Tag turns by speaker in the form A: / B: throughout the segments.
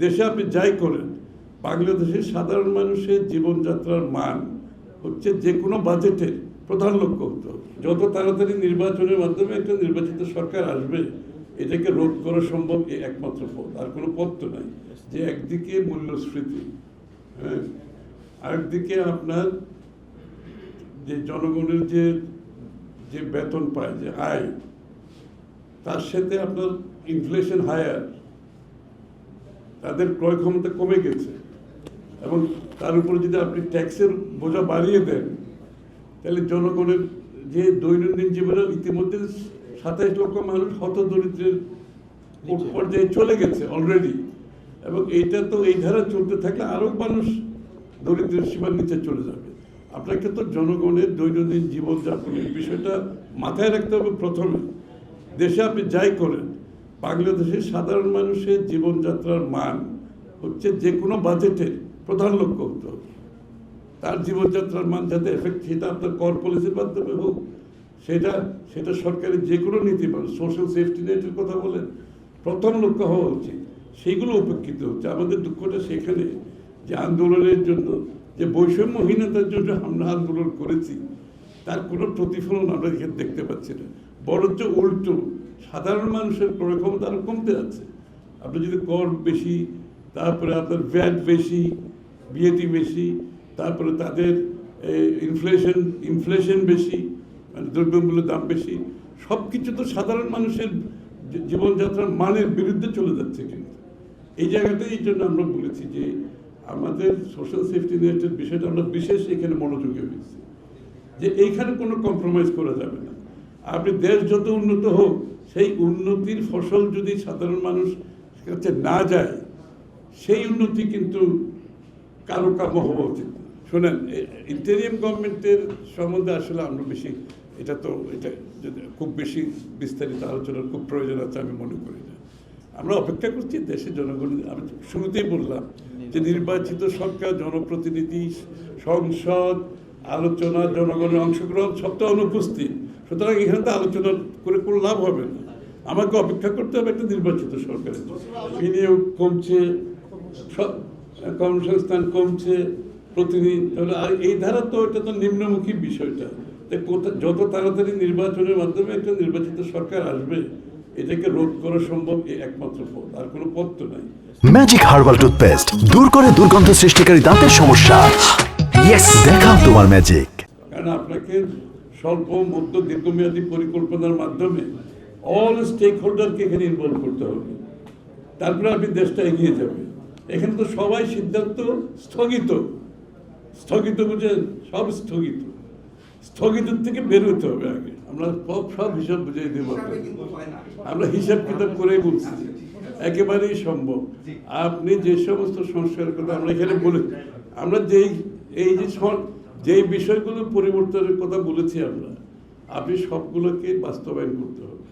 A: দেশে আপনি যাই করেন, বাংলাদেশের সাধারণ মানুষের জীবনযাত্রার মান হচ্ছে যে কোনো বাজেটের প্রধান লক্ষ্য হতো। যত তাড়াতাড়ি নির্বাচনের মাধ্যমে একটা নির্বাচিত সরকার আসবে, এটাকে রোধ করা সম্ভব এই একমাত্র পথ, আর কোনো পথ তো নাই। যে একদিকে মূল্যস্ফীতি, হ্যাঁ, আরেকদিকে আপনার যে জনগণের যে বেতন পায়, যে আয়, তার সাথে আপনার ইনফ্লেশন হায়ার, তাদের ক্রয় ক্ষমতা কমে গেছে, এবং তার উপরে যদি আপনি ট্যাক্সের বোঝা বাড়িয়ে দেন, তাহলে জনগণের যে দৈনন্দিন জীবনে ইতিমধ্যে 27 লক্ষ মানুষ হতদরিদ্রের পর্যায়ে চলে গেছে অলরেডি, এবং এইটা তো এই ধারা চলতে থাকলে আরও মানুষ দরিদ্রের সীমার নিচে চলে যাবে। আপনাকে তো জনগণের দৈনন্দিন জীবনযাপনের বিষয়টা মাথায় রাখতে হবে। প্রথমে দেশে আপনি যাই করেন, বাংলাদেশের সাধারণ মানুষের জীবনযাত্রার মান হচ্ছে যে কোনো বাজেটের প্রধান লক্ষ্য হতে হবে। তার জীবনযাত্রার মান যাতে এফেক্ট, সেটা আপনার কর পলিসির মাধ্যমে হোক, সেটা সরকারের যে কোনো নীতি, সোশ্যাল সেফটি নেটের কথা বলেন, প্রথম লক্ষ্য হওয়া উচিত। সেইগুলো উপেক্ষিত হচ্ছে। আমাদের দুঃখটা সেখানে যে আন্দোলনের জন্য, যে বৈষম্যহীনতার জন্য আমরা আন্দোলন করেছি, তার কোনো প্রতিফলন আমরা এখানে দেখতে পাচ্ছি না। বরঞ্চ উল্টো, সাধারণ মানুষের ক্রয় ক্ষমতা আরও কমতে যাচ্ছে। আপনি যদি কর বেশি, তারপরে আপনার ভ্যাট বেশি, বিএটি বেশি, তারপরে তাদের ইনফ্লেশন বেশি, মানে দ্রব্যমূল্যের দাম বেশি, সব কিছু তো সাধারণ মানুষের জীবনযাত্রার মানের বিরুদ্ধে চলে যাচ্ছে। কিন্তু এই জায়গাটাই এই জন্য আমরা বলেছি যে আমাদের সোশ্যাল সেফটি নেটের বিষয়টা আমরা বিশেষ এখানে মনোযোগী হয়েছি, যে এইখানে কোনো কম্প্রোমাইজ করা যাবে না। আপনি দেশ যত উন্নত হোক, সেই উন্নতির ফসল যদি সাধারণ মানুষ কাছে না যায়, সেই উন্নতি কিন্তু কারো কাম্য হওয়া উচিত। শোনেন, ইন্টেরিয়াম গভর্নমেন্টের সম্বন্ধে আসলে আমরা বেশি এটা খুব বেশি বিস্তারিত আলোচনার খুব প্রয়োজন আছে আমি মনে করি না। আমরা অপেক্ষা করছি দেশের জনগণ। আমি শুরুতেই বললাম যে নির্বাচিত সরকার, জনপ্রতিনিধি, সংসদ, আলোচনা, জনগণের অংশগ্রহণ সবটা অনুপস্থিত। সুতরাং এখানে তো আলোচনা করে কোনো লাভ হবে না। আমাকে অপেক্ষা করতে হবে একটা নির্বাচিত সরকারের। বিনিয়োগ কমছে, কর্মসংস্থান কমছে, প্রতিদিন। এই ধারা তো এটা তো নিম্নমুখী বিষয়টা। যত তাড়াতাড়ি নির্বাচনের মাধ্যমে একটা নির্বাচিত সরকার আসবে, এটাকে রোধ করা সম্ভব এই একমাত্র পথ, আর কোনো পথ তো নাই।
B: ম্যাজিক হার্বাল টুথপেস্ট দূর করে দুর্গন্ধ সৃষ্টিকারী দাঁতের সমস্যা। ইয়েস, দেখাও তোমার ম্যাজিক।
A: কারণ আপনাকে স্বল্প, মধ্য, দীর্ঘমেয়াদী পরিকল্পনার মাধ্যমে অল স্টেক হোল্ডারকে এখানে ইনভলভ করতে হবে। তারপরে আপনি দেশটা এগিয়ে যাবে। এখানে তো সবাই সিদ্ধান্ত স্থগিত বুঝেন, সব স্থগিতের থেকে বের হতে হবে আগে। আমরা সব হিসাব বুঝিয়ে দেব, আমরা হিসাব কিতাব করেই বলছি একেবারেই সম্ভব। আপনি যে সমস্ত সংস্কারের কথা আমরা এখানে বলে, আমরা যেই বিষয়গুলো পরিবর্তনের কথা বলেছি, আপনি সবগুলোকে বাস্তবায়ন করতে হবে।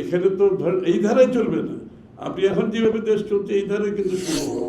A: এখানে তো ধরেন এই ধারায় চলবে না। আপনি এখন যেভাবে দেশ চলছে, এই ধারায় কিন্তু শুরু হবে।